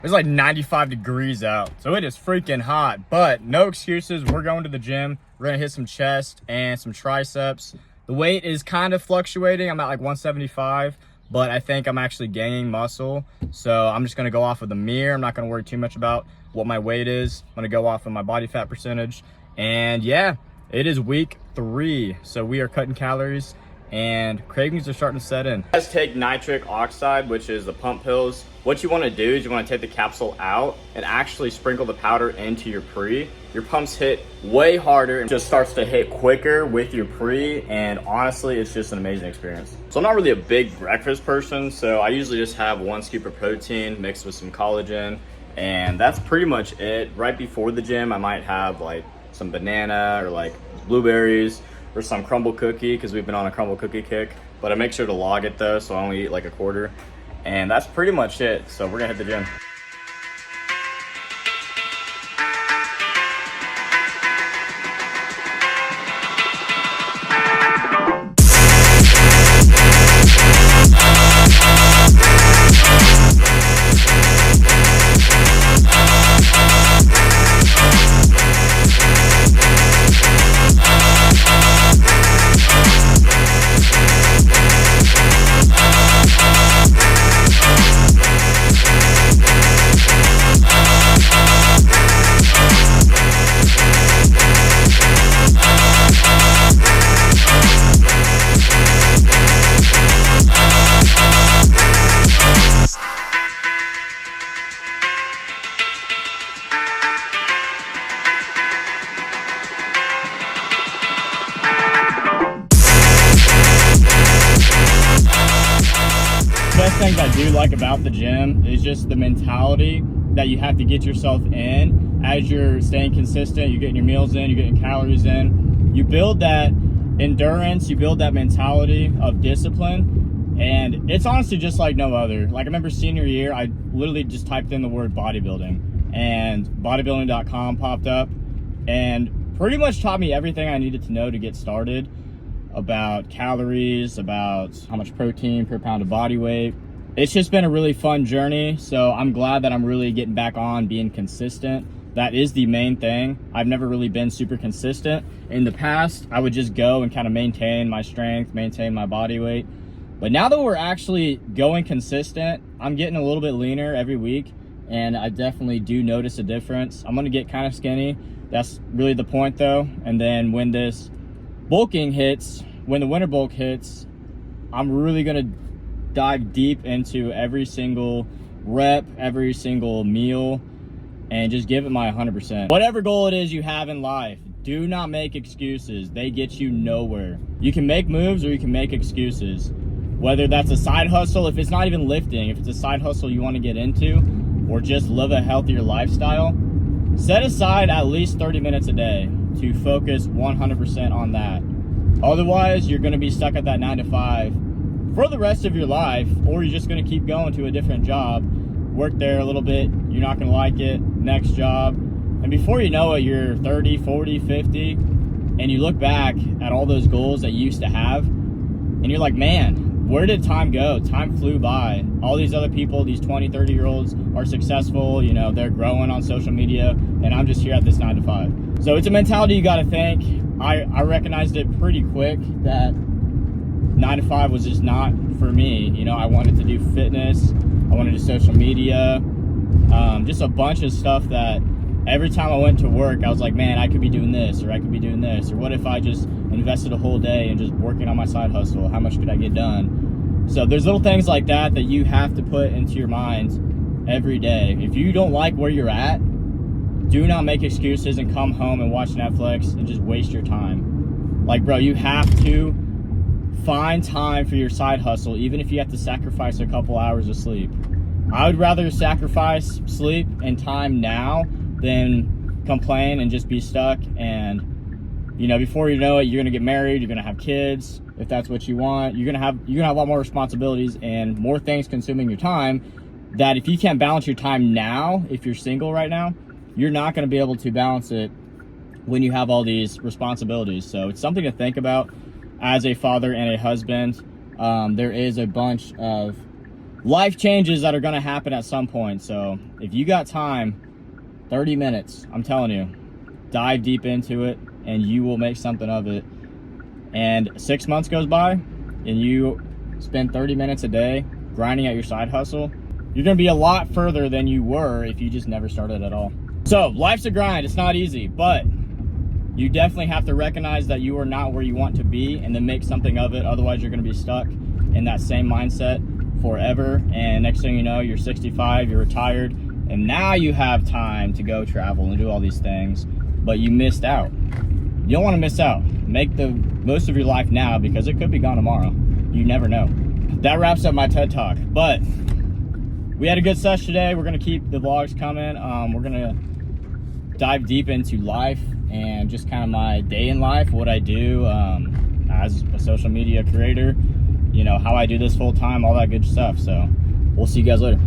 It's like 95 degrees out, so it is freaking hot, but no excuses. We're going to the gym. We're gonna hit some chest and some triceps. The weight is kind of fluctuating. I'm at like 175, but I think I'm actually gaining muscle. So I'm just gonna go off of the mirror. I'm not gonna worry too much about what my weight is. I'm gonna go off of my body fat percentage. And yeah, it is week 3. So we are cutting calories and cravings are starting to set in. Let's take nitric oxide, which is the pump pills. What you want to do is you want to take the capsule out and actually sprinkle the powder into your pre. Your pumps hit way harder and just starts to hit quicker with your pre, and honestly, it's just an amazing experience. So I'm not really a big breakfast person, so I usually just have 1 scoop of protein mixed with some collagen, and that's pretty much it. Right before the gym, I might have like some banana or like blueberries or some crumble cookie, because we've been on a crumble cookie kick, but I make sure to log it though, so I only eat like a quarter. And that's pretty much it. So we're gonna hit the gym. Best things I do like about the gym is just the mentality that you have to get yourself in as you're staying consistent. You're getting your meals in, you're getting calories in. You build that endurance, you build that mentality of discipline, and it's honestly just like no other. Like I remember senior year, I literally just typed in the word bodybuilding and bodybuilding.com popped up and pretty much taught me everything I needed to know to get started about calories, about how much protein per pound of body weight. It's just been a really fun journey, so I'm glad that I'm really getting back on being consistent. That is the main thing. I've never really been super consistent. In the past, I would just go and kind of maintain my strength, maintain my body weight. But now that we're actually going consistent, I'm getting a little bit leaner every week, and I definitely do notice a difference. I'm gonna get kind of skinny. That's really the point though. And then when this bulking hits, when the winter bulk hits, I'm really gonna dive deep into every single rep, every single meal, and just give it my 100%. Whatever goal it is you have in life, do not make excuses. They get you nowhere. You can make moves or you can make excuses. Whether that's a side hustle, if it's not even lifting, if it's a side hustle you want to get into, or just live a healthier lifestyle, set aside at least 30 minutes a day to focus 100% on that. Otherwise, you're going to be stuck at that 9 to 5 for the rest of your life, or you're just going to keep going to a different job, work there a little bit, you're not going to like it, next job, and before you know it, you're 30, 40, 50, and you look back at all those goals that you used to have, and you're like, man, where did time go? Time flew by. All these other people, these 20, 30-year-olds are successful, you know, they're growing on social media, and I'm just here at this 9 to 5. So it's a mentality you got to think. I recognized it pretty quick that 9 to 5 was just not for me. You know, I wanted to do fitness, I wanted to do social media, just a bunch of stuff that every time I went to work, I was like, man, I could be doing this, or I could be doing this, or what if I just invested a whole day in just working on my side hustle? How much could I get done? So there's little things like that that you have to put into your mind every day. If you don't like where you're at, do not make excuses and come home and watch Netflix and just waste your time. Like, bro, you have to find time for your side hustle, even if you have to sacrifice a couple hours of sleep. I would rather sacrifice sleep and time now than complain and just be stuck. And, you know, before you know it, you're gonna get married, you're gonna have kids, if that's what you want. You're gonna have a lot more responsibilities and more things consuming your time, that if you can't balance your time now, if you're single right now, you're not going to be able to balance it when you have all these responsibilities. So it's something to think about as a father and a husband. There is a bunch of life changes that are going to happen at some point. So if you got time, 30 minutes, I'm telling you, dive deep into it and you will make something of it. And 6 months goes by and you spend 30 minutes a day grinding at your side hustle, you're going to be a lot further than you were if you just never started at all. So life's a grind. It's not easy, but you definitely have to recognize that you are not where you want to be and then make something of it. Otherwise, you're going to be stuck in that same mindset forever. And next thing you know, you're 65, you're retired, and now you have time to go travel and do all these things, but you missed out. You don't want to miss out. Make the most of your life now because it could be gone tomorrow. You never know. That wraps up my TED Talk, but we had a good session today. We're going to keep the vlogs coming. We're going to dive deep into life and just kind of my day in life, what I do as a social media creator, you know, how I do this full time, all that good stuff. So we'll see you guys later.